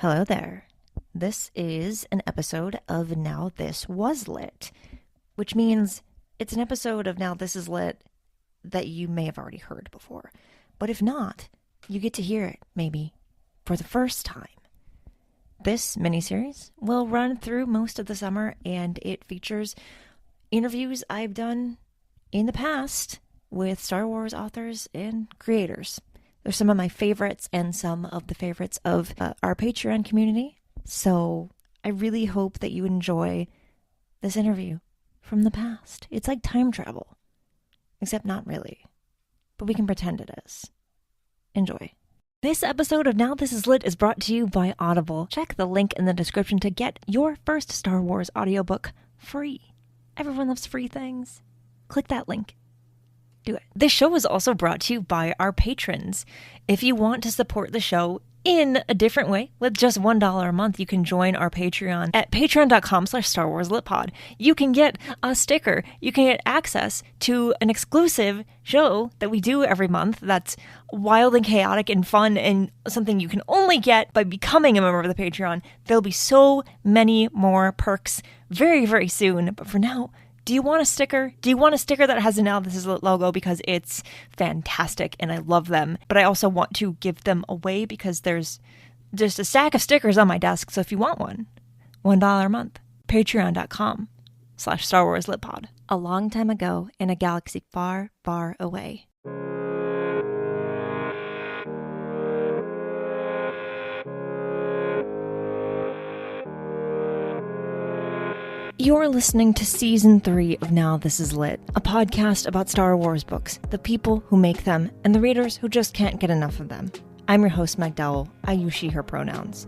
Hello there. This is an episode of Now This Was Lit, which means it's an episode of Now This Is Lit that you may have already heard before. But if not, you get to hear it, maybe, for the first time. This miniseries will run through most of the summer, and it features interviews I've done in the past with Star Wars authors and creators. They're some of my favorites and some of the favorites of our Patreon community. So I really hope that you enjoy this interview from the past. It's like time travel, except not really, but we can pretend it is. Enjoy. This episode of Now This Is Lit is brought to you by Audible. Check the link in the description to get your first Star Wars audiobook free. Everyone loves free things. Click that link. Do it. This show is also brought to you by our patrons. If you want to support the show in a different way, with just $1 a month, you can join our Patreon at patreon.com/StarWarsLitPod. You can get a sticker. You can get access to an exclusive show that we do every month that's wild and chaotic and fun and something you can only get by becoming a member of the Patreon. There'll be so many more perks very, very soon. But for now, do you want a sticker? Do you want a sticker that has a Now This Is Lit logo? Because it's fantastic and I love them. But I also want to give them away because there's just a stack of stickers on my desk. So if you want one, $1 a month. Patreon.com/StarWarsLitPod. A long time ago in a galaxy far, far away. You're listening to Season 3 of Now This Is Lit, a podcast about Star Wars books, the people who make them, and the readers who just can't get enough of them. I'm your host, Meg Dowell. I use she, her pronouns.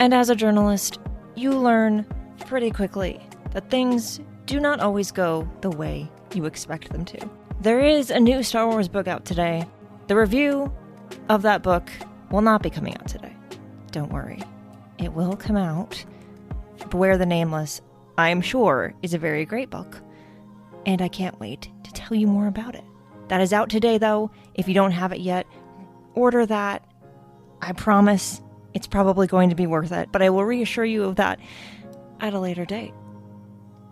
And as a journalist, you learn pretty quickly that things do not always go the way you expect them to. There is a new Star Wars book out today. The review of that book will not be coming out today. Don't worry. It will come out. Beware the Nameless, I am sure, is a very great book, and I can't wait to tell you more about it. That is out today, though. If you don't have it yet, order that. I promise it's probably going to be worth it, but I will reassure you of that at a later date.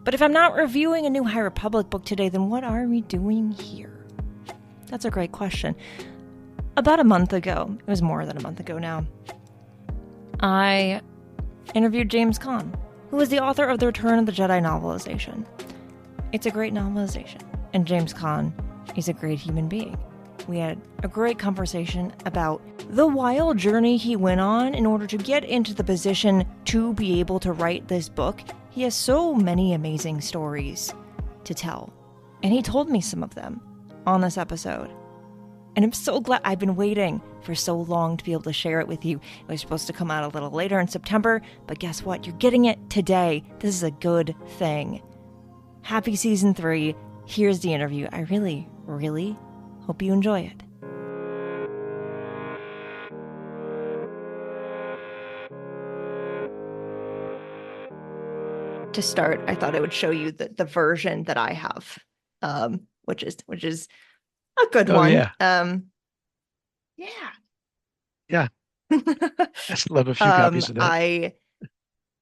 But if I'm not reviewing a new High Republic book today, then what are we doing here? That's a great question. About a month ago, it was more than a month ago now, I interviewed James Kahn, who is the author of the Return of the Jedi novelization. It's a great novelization, and James Kahn is a great human being. We had a great conversation about the wild journey he went on in order to get into the position to be able to write this book. He has so many amazing stories to tell, and he told me some of them on this episode. And I'm so glad. I've been waiting for so long to be able to share it with you. It was supposed to come out a little later in September, but guess what? You're getting it today. This is a good thing. Happy Season 3. Here's the interview. I really, really hope you enjoy it. To start, I thought I would show you the version that I have, which is a good one. Yeah. Yeah. Yeah. I still have a few copies of that.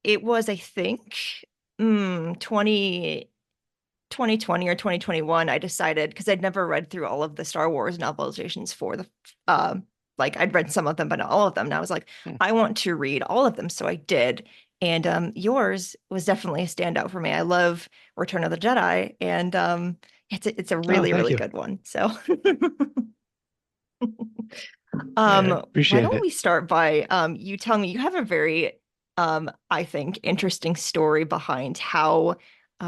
It was, I think, 2020 or 2021, I decided, because I'd never read through all of the Star Wars novelizations for the, I'd read some of them, but not all of them. And I was like, I want to read all of them. So I did. And yours was definitely a standout for me. I love Return of the Jedi. And it's a really, really good one. So appreciate why don't it. we start by you tell me, you have a very I think interesting story behind how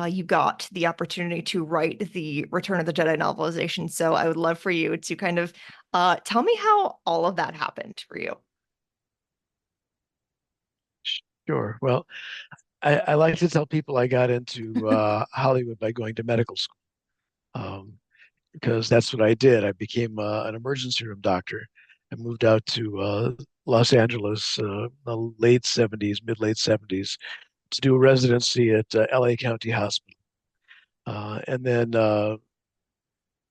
you got the opportunity to write the Return of the Jedi novelization. So I would love for you to kind of tell me how all of that happened for you. Sure. Well, I like to tell people I got into Hollywood by going to medical school, because that's what I did. I became an emergency room doctor. I moved out to Los Angeles the late 70s, mid-late 70s, to do a residency at LA County Hospital. And then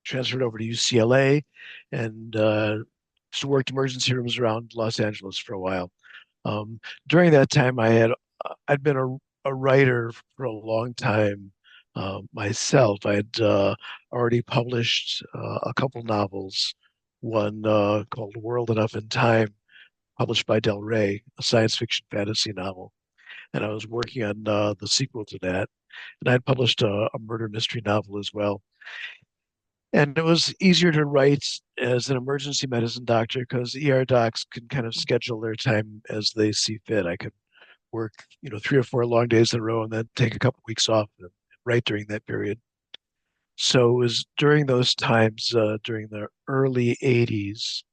transferred over to UCLA and just worked emergency rooms around Los Angeles for a while. During that time, I'd been a writer for a long time myself. I had already published a couple novels, one called World Enough in Time, published by Del Rey, a science fiction fantasy novel. And I was working on the sequel to that. And I'd published a murder mystery novel as well. And it was easier to write as an emergency medicine doctor because ER docs can kind of schedule their time as they see fit. I could work, 3 or 4 long days in a row and then take a couple of weeks off and write during that period. So it was during those times, during the early 80s,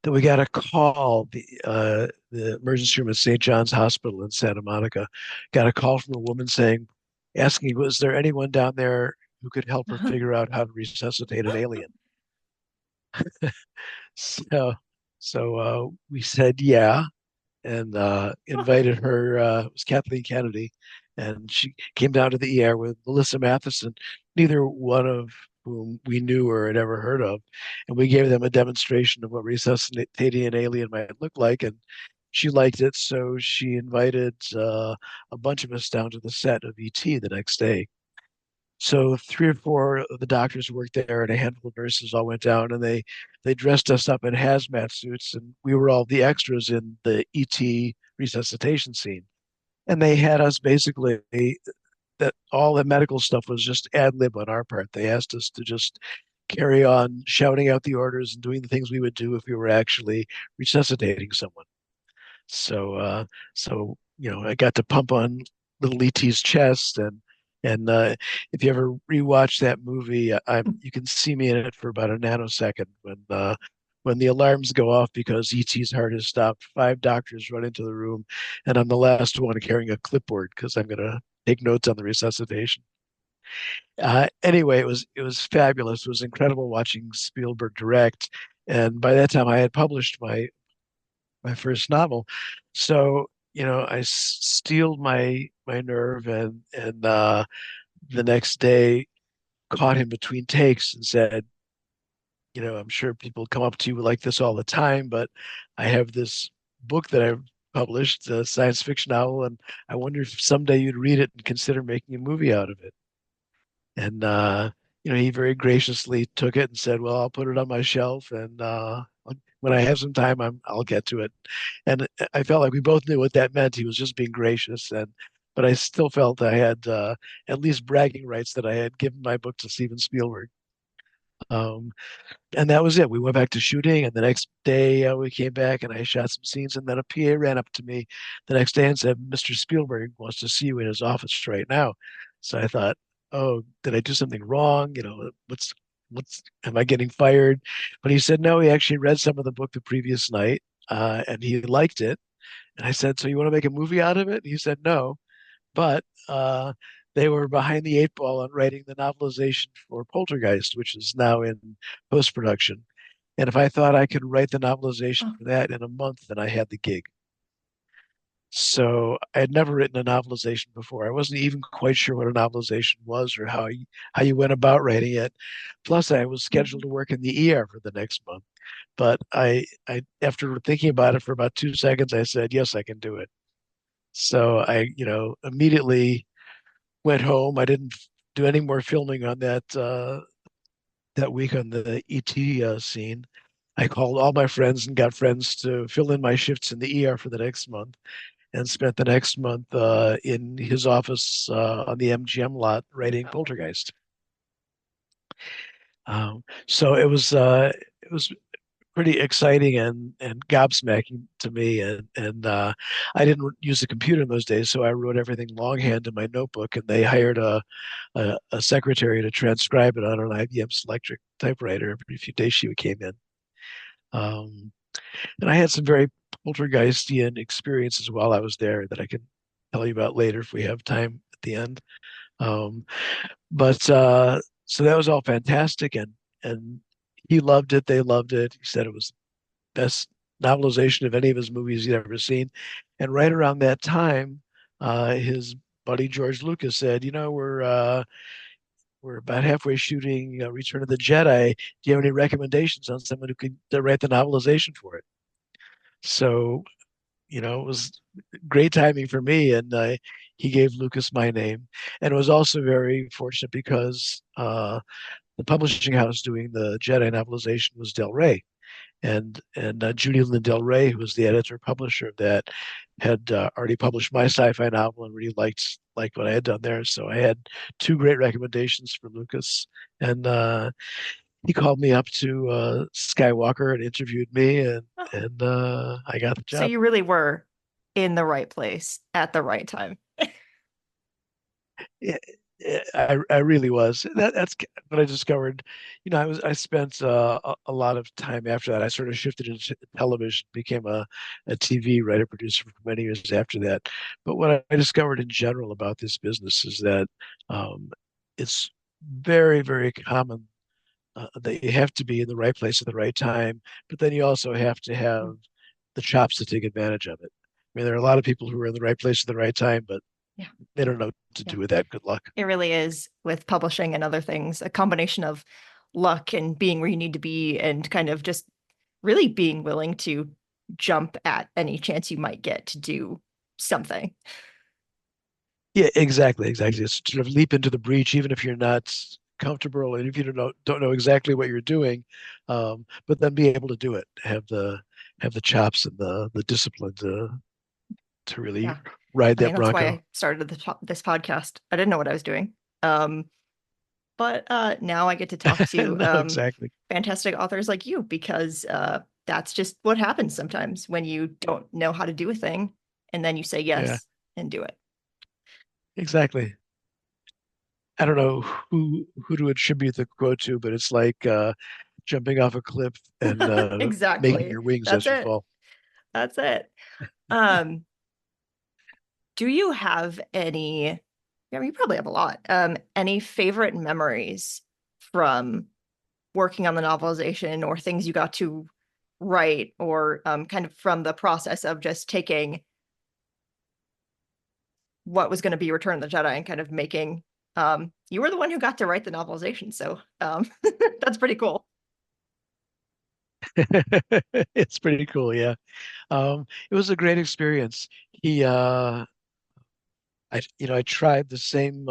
that we got a call. The emergency room at St. John's Hospital in Santa Monica got a call from a woman saying, asking, was there anyone down there who could help her figure out how to resuscitate an alien? So, so we said, yeah, and invited her. It was Kathleen Kennedy, and she came down to the ER with Melissa Matheson, neither one of whom we knew or had ever heard of, and we gave them a demonstration of what resuscitating an alien might look like, and she liked it, so she invited a bunch of us down to the set of ET the next day. So 3 or 4 of the doctors who worked there and a handful of nurses all went down and they dressed us up in hazmat suits and we were all the extras in the ET resuscitation scene. And they had us basically that all the medical stuff was just ad lib on our part. They asked us to just carry on shouting out the orders and doing the things we would do if we were actually resuscitating someone. So I got to pump on little ET's chest and if you ever rewatch that movie, you can see me in it for about a nanosecond when the alarms go off because ET's heart has stopped. 5 doctors run into the room, and I'm the last one carrying a clipboard because I'm going to take notes on the resuscitation. Anyway, it was fabulous. It was incredible watching Spielberg direct, and by that time I had published my first novel. So, I steeled my nerve and the next day caught him between takes and said, I'm sure people come up to you like this all the time, but I have this book that I've published, a science fiction novel, and I wonder if someday you'd read it and consider making a movie out of it. And he very graciously took it and said, "Well, I'll put it on my shelf, and when I have some time, I'll get to it." And I felt like we both knew what that meant. He was just being gracious, but I still felt I had at least bragging rights that I had given my book to Steven Spielberg. Um, and that was it. We went back to shooting, and the next day we came back and I shot some scenes. And then a PA ran up to me the next day and said, "Mr. Spielberg wants to see you in his office right now." So I thought, "Oh, did I do something wrong? What's am I getting fired?" But he said, "No, he actually read some of the book the previous night, and he liked it." And I said, "So you want to make a movie out of it?" And he said, "No." But they were behind the 8 ball on writing the novelization for Poltergeist, which is now in post production. And if I thought I could write the novelization Oh. for that in a month, then I had the gig. So I had never written a novelization before. I wasn't even quite sure what a novelization was or how you went about writing it. Plus, I was scheduled to work in the ER for the next month. But I after thinking about it for about 2 seconds, I said, "Yes, I can do it." So I, immediately went home. I didn't do any more filming on that week on the ET scene. I called all my friends and got friends to fill in my shifts in the ER for the next month, and spent the next month in his office on the MGM lot writing Poltergeist. So it was pretty exciting and gobsmacking to me. And I didn't use a computer in those days, so I wrote everything longhand in my notebook, and they hired a secretary to transcribe it on an IBM Selectric typewriter every few days she came in. Um, and I had some very poltergeistian experiences while I was there that I can tell you about later if we have time at the end. Um, but so that was all fantastic, and he loved it. They loved it. He said it was the best novelization of any of his movies he'd ever seen. And right around that time, his buddy George Lucas said, we're about halfway shooting Return of the Jedi. Do you have any recommendations on someone who could write the novelization for it? So it was great timing for me. And he gave Lucas my name. And it was also very fortunate because the publishing house doing the Jedi novelization was Del Rey. And Judy Lynn Del Rey, who was the editor publisher of that, had already published my sci-fi novel and really liked what I had done there. So I had two great recommendations for Lucas, and he called me up to Skywalker and interviewed me, and I got the So job. you really were in the right place at the right time. Yeah, I really was. That's what I discovered. I spent a lot of time after that. I sort of shifted into television, became a TV writer producer for many years after that. But what I discovered in general about this business is that um, it's very, very common that you have to be in the right place at the right time, but then you also have to have Mm. the chops to take advantage of it. I mean, there are a lot of people who are in the right place at the right time, but Yeah, they don't know what to yeah. do with that. Good luck. It really is with publishing and other things, a combination of luck and being where you need to be and kind of just really being willing to jump at any chance you might get to do something. Yeah, exactly, exactly. Just sort of leap into the breach, even if you're not comfortable and if you don't know exactly what you're doing, but then be able to do it. Have the chops and the discipline to really Yeah. ride I mean, that that's why Bronco. I started this podcast. I didn't know what I was doing. But now I get to talk to No, exactly. fantastic authors like you because that's just what happens sometimes when you don't know how to do a thing and then you say Yeah, yes and do it. exactly. I don't know who to attribute the quote to, but it's like jumping off a cliff and making Exactly. your wings That's as you it. fall. That's it. Um, do you have any, I mean, you probably have a lot, any favorite memories from working on the novelization or things you got to write or kind of from the process of just taking what was going to be Return of the Jedi and kind of making you were the one who got to write the novelization. So that's pretty cool. It's pretty cool, yeah. It was a great experience. I tried the same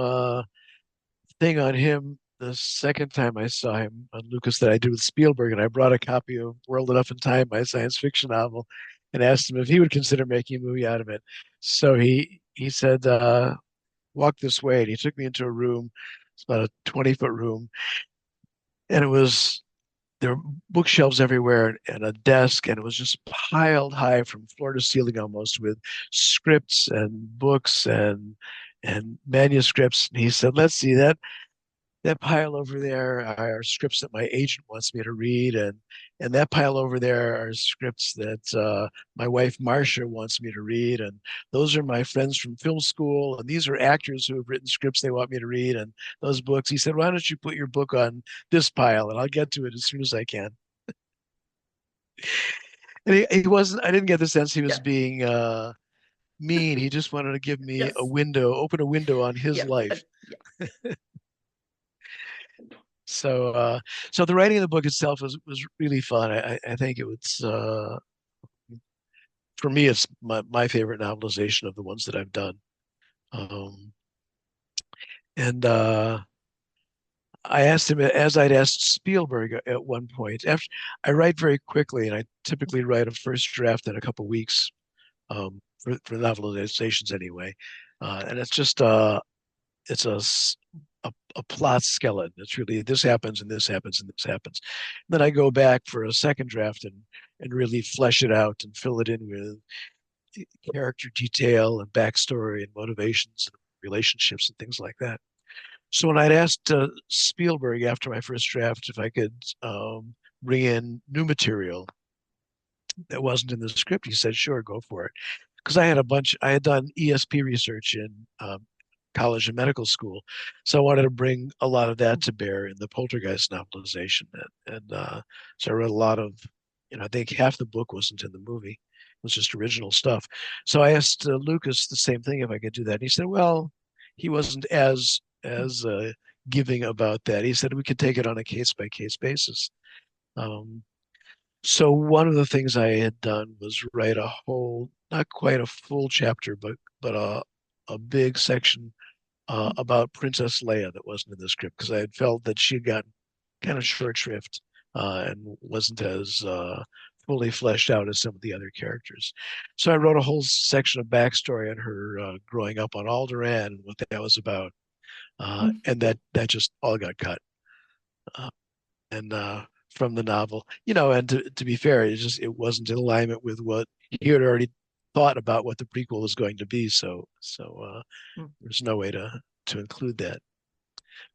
thing on him the second time I saw him on Lucas that I did with Spielberg, and I brought a copy of World Enough in Time, my science fiction novel, and asked him if he would consider making a movie out of it. So he said, "Walk this way," and he took me into a room. It's about a 20-foot room, and there were bookshelves everywhere and a desk, and it was just piled high from floor to ceiling almost with scripts and books and manuscripts. And he said, "Let's see that pile over there are scripts that my agent wants me to read, and that pile over there are scripts that my wife Marcia wants me to read, and those are my friends from film school, and these are actors who have written scripts they want me to read, and those books." He said, "Why don't you put your book on this pile, and I'll get to it as soon as I can." And he wasn't. I didn't get the sense he was Yeah. being mean. He just wanted to give me a Yes. window, open a window on his Yeah. life. Yeah. So, so the writing of the book itself was really fun. I think it was for me, it's my favorite novelization of the ones that I've done. Um, and I asked him, as I'd asked Spielberg at one point. After I write very quickly, and I typically write a first draft in a couple weeks for novelizations anyway. And it's a plot skeleton. It's really this happens and this happens and this happens. And then I go back for a second draft and really flesh it out and fill it in with character detail and backstory and motivations and relationships and things like that. So when I'd asked Spielberg after my first draft if I could bring in new material that wasn't in the script, he said, "Sure, go for it." Because I had done ESP research in college and medical school. So I wanted to bring a lot of that to bear in the Poltergeist novelization. And so I wrote a lot of, I think half the book wasn't in the movie. It was just original stuff. So I asked Lucas the same thing if I could do that. And he said, well, he wasn't as giving about that. He said we could take it on a case by case basis. Um, So one of the things I had done was write a whole, not quite a full chapter, but a big section about Princess Leia that wasn't in the script because I had felt that she had gotten kind of short shrift and wasn't as fully fleshed out as some of the other characters. So I wrote a whole section of backstory on her growing up on Alderaan and what that was about, and that just all got cut. Uh, and From the novel, and to be fair, it wasn't in alignment with what he had already thought about what the prequel was going to be. So there's no way to include that.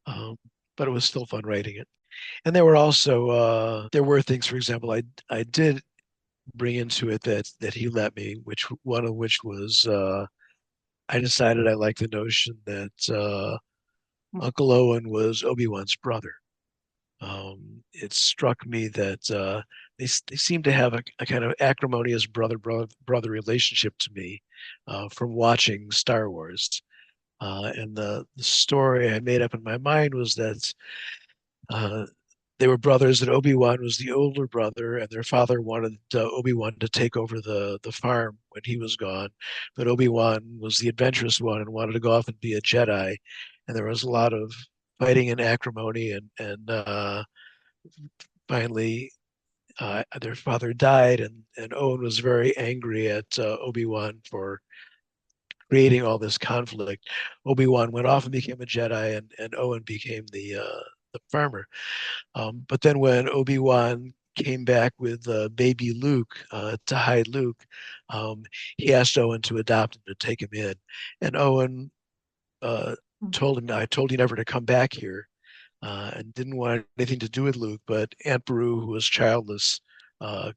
Um, but it was still fun writing it. And there were things, for example, I did bring into it that he let me, which one of which was I decided I liked the notion that Uncle Owen was Obi-Wan's brother. It struck me that they seem to have a kind of acrimonious brother relationship to me from watching Star Wars. And the story I made up in my mind was that uh, they were brothers, that Obi-Wan was the older brother, and their father wanted Obi-Wan to take over the farm when he was gone. But Obi-Wan was the adventurous one and wanted to go off and be a Jedi. And there was a lot of fighting and acrimony, and finally their father died, and Owen was very angry at Obi-Wan for creating all this conflict. Obi-Wan went off and became a Jedi, and Owen became the farmer. But then when Obi-Wan came back with baby Luke to hide Luke, um, he asked Owen to adopt him, to take him in. And Owen uh, told him, I told you never to come back here, and didn't want anything to do with Luke. But Aunt Beru, who was childless,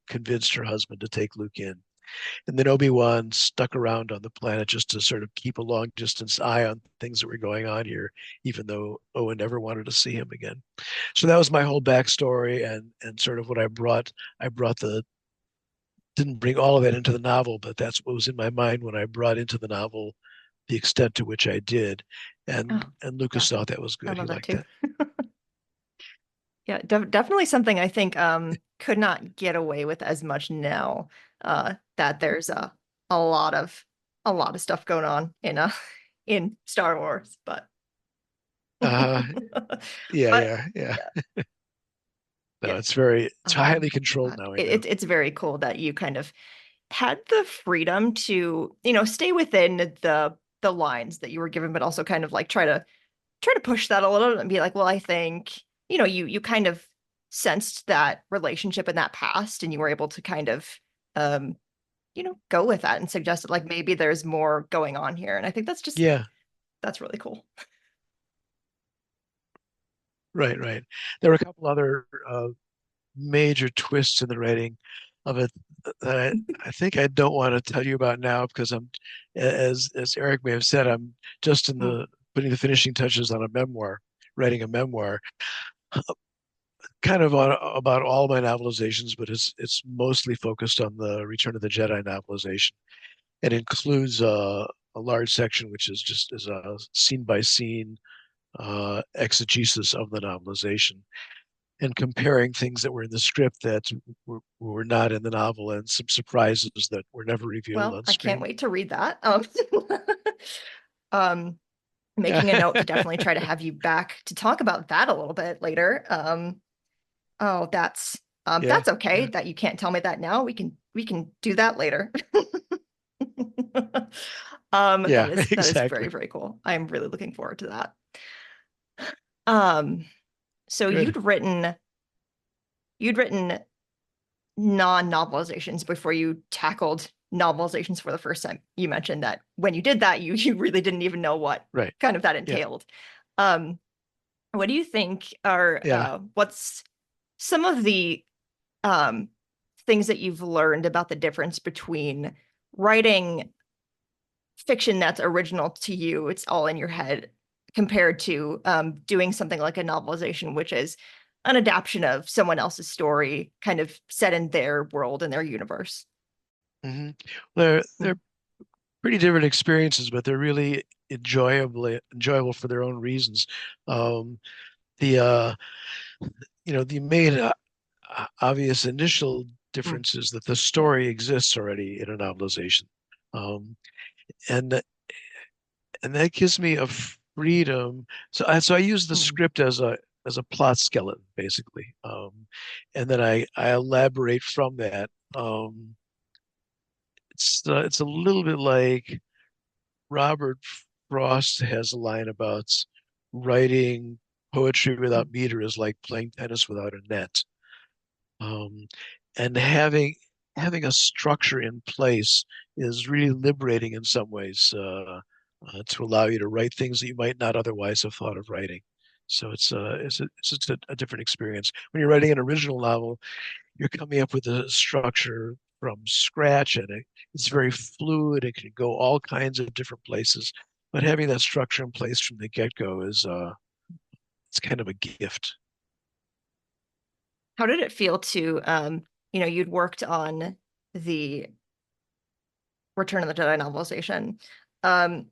convinced her husband to take Luke in. And then Obi-Wan stuck around on the planet just to sort of keep a long distance eye on things that were going on here, even though Owen never wanted to see him again. So that was my whole backstory and sort of what I brought. I brought the didn't bring all of that into the novel, but that's what was in my mind when I brought into the novel the extent to which I did. Oh, And Lucas yeah, thought that was I good. He love that liked too. that. Yeah, definitely something I think could not get away with as much now. That there's a lot of stuff going on in in Star Wars, but Uh, yeah, but yeah, yeah. yeah, No, yeah. it's highly controlled But now. I know. it's very cool that you kind of had the freedom to, stay within the lines that you were given, but also kind of like try to push that a little and be like, well, I think, you kind of sensed that relationship in that past and you were able to kind of um, go with that and suggest that like maybe there's more going on here. And I think Yeah, that's really cool. right, right. There were a couple other major twists in the writing of it that I think I don't want to tell you about now because as Eric may have said, I'm just in Mm. the putting the finishing touches on a memoir, writing a memoir, kind of on about all my novelizations, but it's mostly focused on the Return of the Jedi novelization. It includes a large section which is just as a scene by scene exegesis of the novelization and comparing things that were in the script that were not in the novel and some surprises that were never revealed Well, on I can't screen. wait to read that. Um, Making a note to Yeah, definitely try to have you back to talk about that a little bit later. Oh, yeah, that's okay yeah, that you can't tell me that now. We can do that later. yeah, That is very, exactly. very cool. I'm really looking forward to that. Um, so Good. you'd written non-novelizations before you tackled novelizations for the first time. You mentioned that when you did that, you really didn't even know what Right. kind of that Yeah. entailed. Um, what do you think are Yeah. what's some of the um things that you've learned about the difference between writing fiction that's original to you, it's all in your head, compared to doing something like a novelization, which is an adaptation of someone else's story, kind of set in their world and their universe. hmm They're Mm. pretty different experiences, but they're really enjoyable for their own reasons. Um, the The main obvious initial Mm. difference is that the Yeah. story exists already in a novelization. Um, and and that gives me a freedom. So I use the Mm. script as a plot skeleton, basically, and then I elaborate from that. It's a little bit like Robert Frost has a line about writing poetry Mm. without meter is like playing tennis without a net. Um, and having a structure in place is really liberating in some ways, to allow you to write things that you might not otherwise have thought of writing. So it's just a different experience. When you're writing an original novel, you're coming up with a structure from scratch, and it's very fluid. It can go all kinds of different places. But having that structure in place from the get-go is it's kind of a gift. How did it feel to, you'd worked on the Return of the Jedi novelization. Um,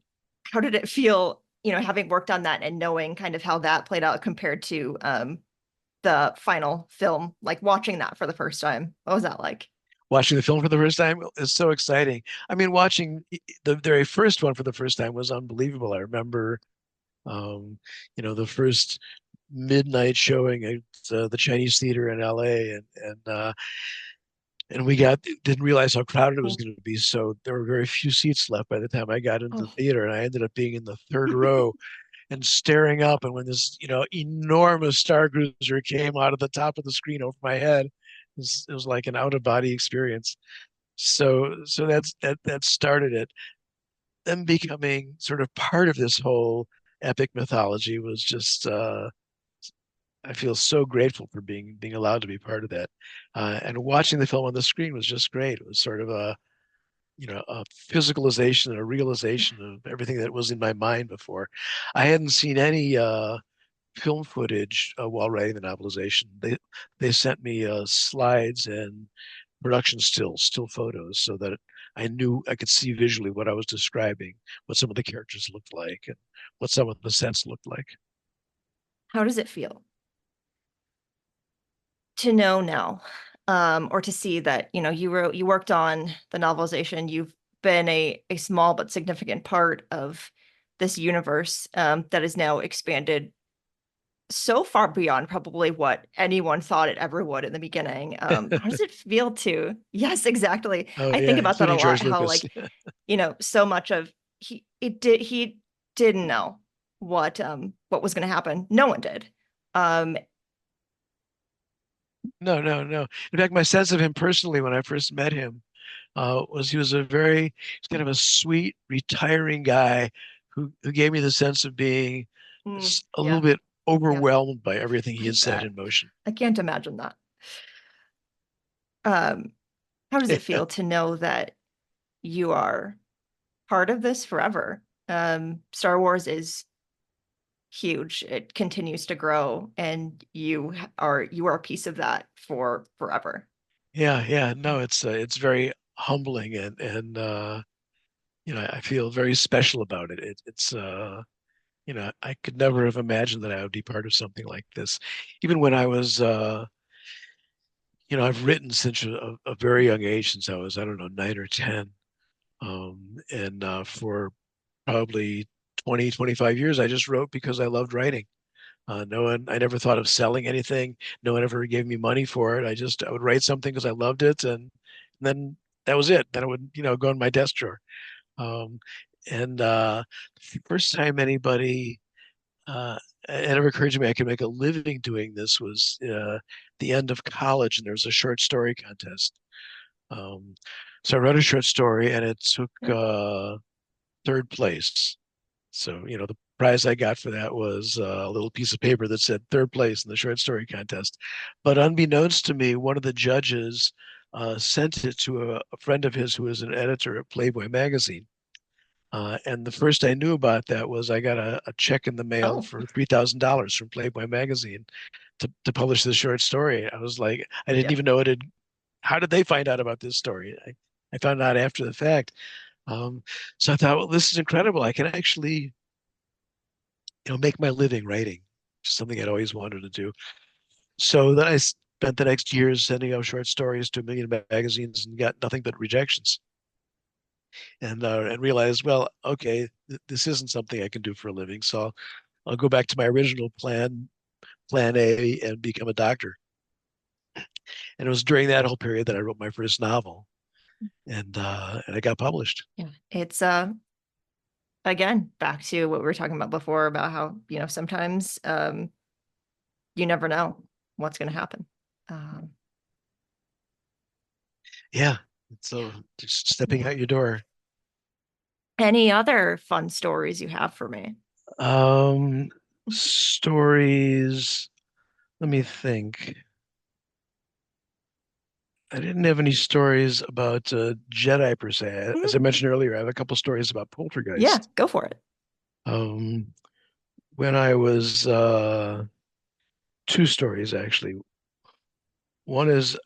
how did it feel, having worked on that and knowing kind of how that played out compared to the final film, like watching that for the first time? What was that like? Watching the film for the first time is so exciting. I mean, watching the very first one for the first time was unbelievable. I remember, um, the first midnight showing at the Chinese theater in LA, and we didn't realize how crowded it was Mm. going to be. So there were very few seats left by the time I got into the Oh. theater, and I ended up being in the third row and staring up. And when this, enormous Star Cruiser came out of the top of the screen over my head, it was like an out of body experience. So that started it. Them becoming sort of part of this whole epic mythology was just, I feel so grateful for being allowed to be part of that. And watching the film on the screen was just great. It was sort of a physicalization and a realization of everything that was in my mind before. I hadn't seen any film footage while writing the novelization. They sent me slides and production still photos, so that I knew I could see visually what I was describing, what some of the characters looked like, and what some of the sets looked like. How does it feel to know now, or to see that, you worked on the novelization, you've been a small but significant part of this universe that is now expanded so far beyond probably what anyone thought it ever would in the beginning. How does it feel to? Yes, exactly. Oh I think yeah, about that a including lot, George how Lucas. like, so much of he didn't know what was going to happen. No one did. Um, No, no, no. In fact, my sense of him personally when I first met him was he was he's kind of a sweet, retiring guy who gave me the sense of being a little yeah, bit yeah. overwhelmed by everything he I had set bet. in motion. I can't imagine that. Um, how does it feel to know that you are part of this forever? Star Wars is huge. It continues to grow, and you are a piece of that for forever. Yeah, yeah. No, it's very humbling, and I feel very special about it. I could never have imagined that I would be part of something like this. Even when I was I've written since a very young age, since I was, I don't know, 9 or 10. And for probably 20, 25 years, I just wrote because I loved writing. I never thought of selling anything. No one ever gave me money for it. I would write something because I loved it. And then that was it. Then it would, go in my desk drawer. Um, and the first time it ever occurred to me I could make a living doing this was the end of college, and there was a short story contest. Um, so I wrote a short story, and it took Yeah. third place. So, the prize I got for that was a little piece of paper that said third place in the short story contest. But unbeknownst to me, one of the judges sent it to a friend of his who was an editor at Playboy magazine. And the first I knew about that was I got a check in the mail Oh, for $3,000 from Playboy magazine to publish this short story. I was like, I didn't yeah. even know it had. How did they find out about this story? I found out after the fact. Um, so I thought, well, this is incredible. I can actually, make my living writing, something I'd always wanted to do. So then spent the next years sending out short stories to a million magazines and got nothing but rejections. And realized, well, okay, this isn't something I can do for a living. So I'll go back to my original plan A, and become a doctor. And it was during that whole period that I wrote my first novel, and it got published. Yeah. It's again back to what we were talking about before about how, sometimes you never know what's going to happen. Um, Yeah. So just stepping yeah. out your door. Any other fun stories you have for me? Um, Stories. Let me think. I didn't have any stories about Jedi per se. As I Mhm. mentioned earlier, I have a couple stories about Yeah, poltergeist. go for it. Um, when I was two stories actually. One is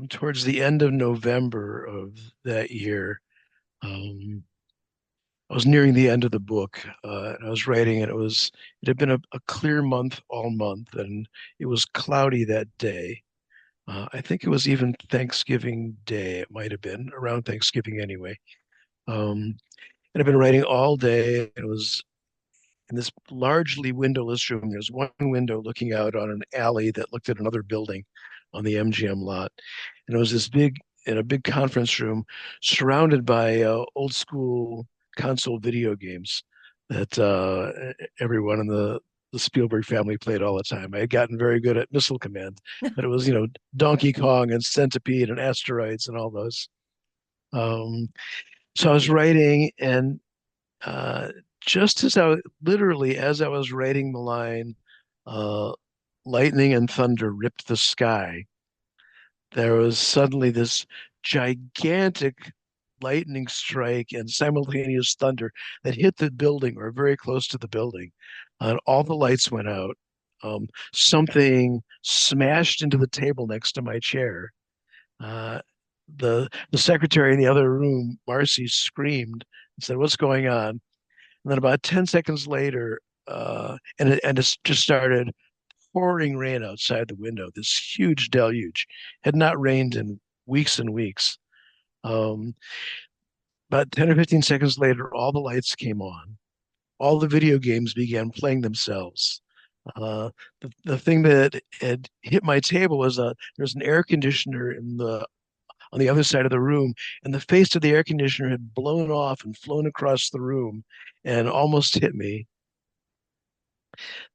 towards the end of November of that year. Um, I was nearing the end of the book, and I was writing, and it had been a clear month all month, and it was cloudy that day. I think it was even Thanksgiving Day. It might have been around Thanksgiving anyway. And I've been writing all day. It was in this largely windowless room. There's one window looking out on an alley that looked at another building on the MGM lot. And it was this big, in a big conference room surrounded by old school console video games that everyone in the Spielberg family played all the time. I had gotten very good at Missile Command, but it was, Donkey Kong and Centipede and Asteroids and all those. Um, so I was writing, and uh, just literally as I was writing the line, uh, lightning and thunder ripped the sky, there was suddenly this gigantic lightning strike and simultaneous thunder that hit the building or very close to the building. And all the lights went out. Something smashed into the table next to my chair. Uh, the secretary in the other room, Marcy, screamed and said, "What's going on?" And then about 10 seconds later, it just started pouring rain outside the window, this huge deluge. Had not rained in weeks and weeks. Um, about 10 or 15 seconds later, all the lights came on. All the video games began playing themselves. Uh, the thing that had hit my table was there's an air conditioner on the other side of the room, and the face of the air conditioner had blown off and flown across the room and almost hit me.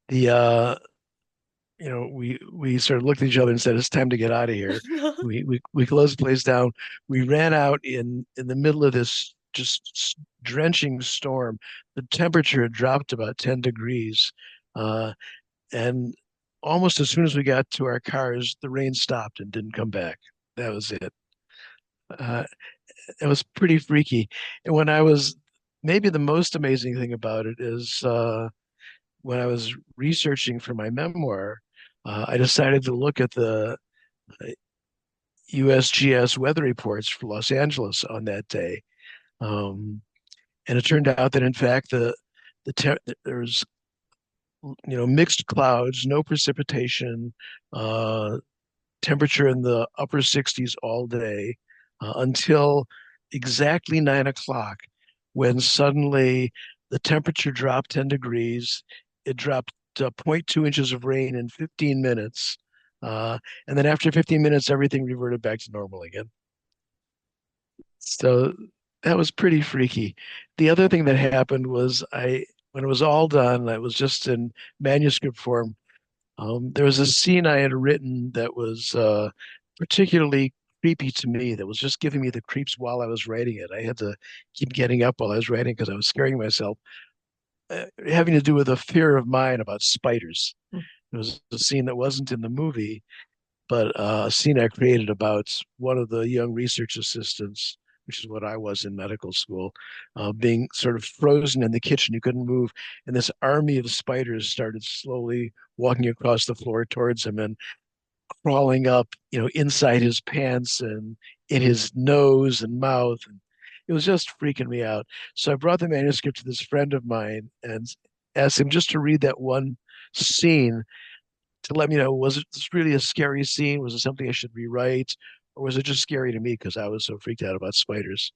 The we sort of looked at each other and said, "It's time to get out of here." We closed the place down. We ran out in the middle of this just drenching storm. The temperature had dropped about 10 degrees, uh, and almost as soon as we got to our cars, the rain stopped and didn't come back. That was it. Uh, it was pretty freaky. And when I was maybe the most amazing thing about it is when I was researching for my memoir, I decided to look at the USGS weather reports for Los Angeles on that day, and it turned out that in fact there was mixed clouds, no precipitation, uh, temperature in the upper 60s all day until exactly 9 o'clock, when suddenly the temperature dropped 10 degrees. It dropped zero point 0.2 inches of rain in 15 minutes. And then after 15 minutes, everything reverted back to normal again. So that was pretty freaky. The other thing that happened was when it was all done, I was just in manuscript form. There was a scene I had written that was particularly creepy to me, that was just giving me the creeps while I was writing it. I had to keep getting up while I was writing because I was scaring myself, having to do with a fear of mine about spiders. It was a scene that wasn't in the movie, but a scene I created about one of the young research assistants, which is what I was in medical school, being sort of frozen in the kitchen. You couldn't move. And this army of spiders started slowly walking across the floor towards him and crawling up, inside his pants and in his nose and mouth. And it was just freaking me out. So I brought the manuscript to this friend of mine and asked him just to read that one scene. to let me know, was it this really a scary scene? Was it something I should rewrite? Or was it just scary to me because I was so freaked out about spiders?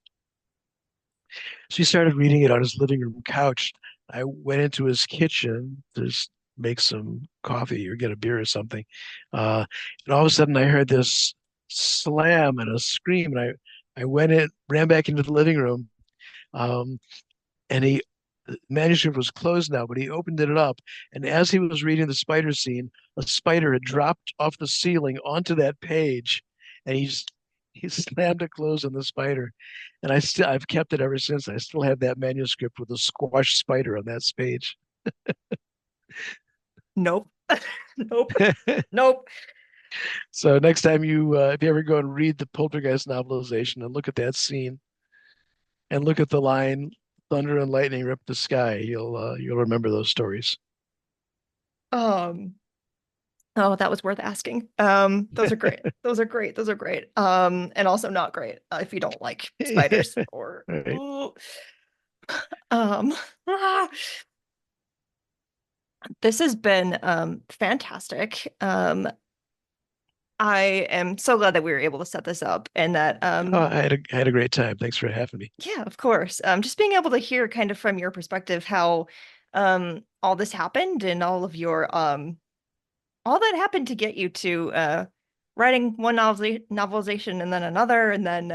So he started reading it on his living room couch. I went into his kitchen to just make some coffee or get a beer or something. And all of a sudden I heard this slam and a scream. And I went in, ran back into the living room. Um, and the manuscript was closed now, but he opened it up. And as he was reading the spider scene, a spider had dropped off the ceiling onto that page. And he slammed it closed on the spider. And I've kept it ever since. I still have that manuscript with a squash spider on that page. Nope. Nope. Nope. So next time if you ever go and read the Poltergeist novelization and look at that scene and look at the line, "Thunder and lightning rip the sky," you'll remember those stories. Um, oh, that was worth asking. Those are great. Those are great. Those are great. And also not great if you don't like spiders Yeah. or Right. um this has been fantastic. I am so glad that we were able to set this up and that Oh, I had a great time. Thanks for having me. yeah, of course. Just being able to hear kind of from your perspective how all this happened and all of your all that happened to get you to writing one novelization and then another and then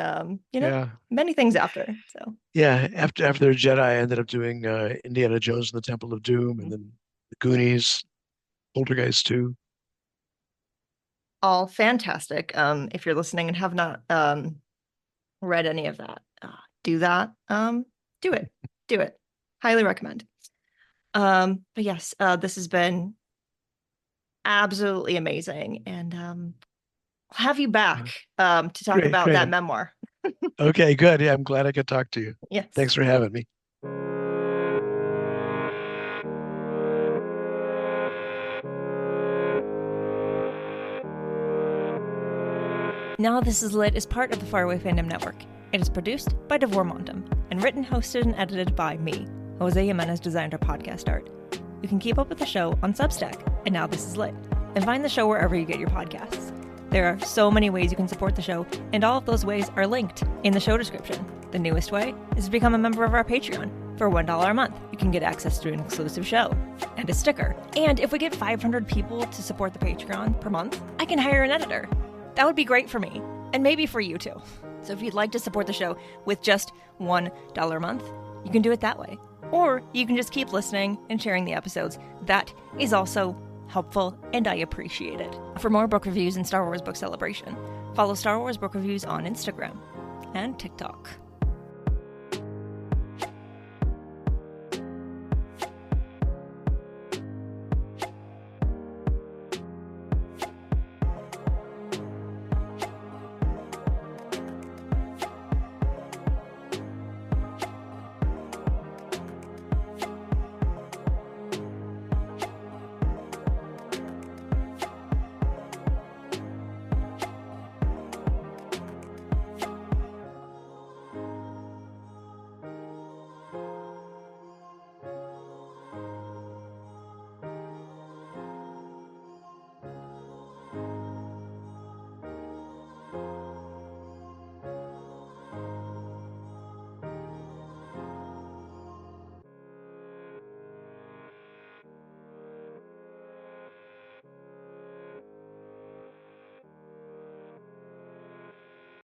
Yeah. many things after. So Yeah. After Jedi, I ended up doing Indiana Jones and the Temple of Doom, and then the Goonies, Poltergeist 2. all fantastic. If you're listening and have not read any of that, do that. Do it. Do it. Highly recommend. But yes, this has been absolutely amazing. And I'll have you back to talk Great, about that great. memoir. Okay, good. Yeah, I'm glad I could talk to you. Yes. Thanks for having me. Now This Is Lit is part of the Faraway Fandom Network. It is produced by Devor Montum and written, hosted, and edited by me. Jose Jimenez designed our podcast art. You can keep up with the show on Substack at Now This Is Lit, and find the show wherever you get your podcasts. There are so many ways you can support the show, and all of those ways are linked in the show description. The newest way is to become a member of our Patreon. For $1 a month, you can get access to an exclusive show and a sticker. And if we get 500 people to support the Patreon per month, I can hire an editor. That would be great for me, and maybe for you too. So if you'd like to support the show with just $1 a month, you can do it that way. Or you can just keep listening and sharing the episodes. That is also helpful, and I appreciate it. For more book reviews and Star Wars Book Celebration, follow Star Wars Book Reviews on Instagram and TikTok.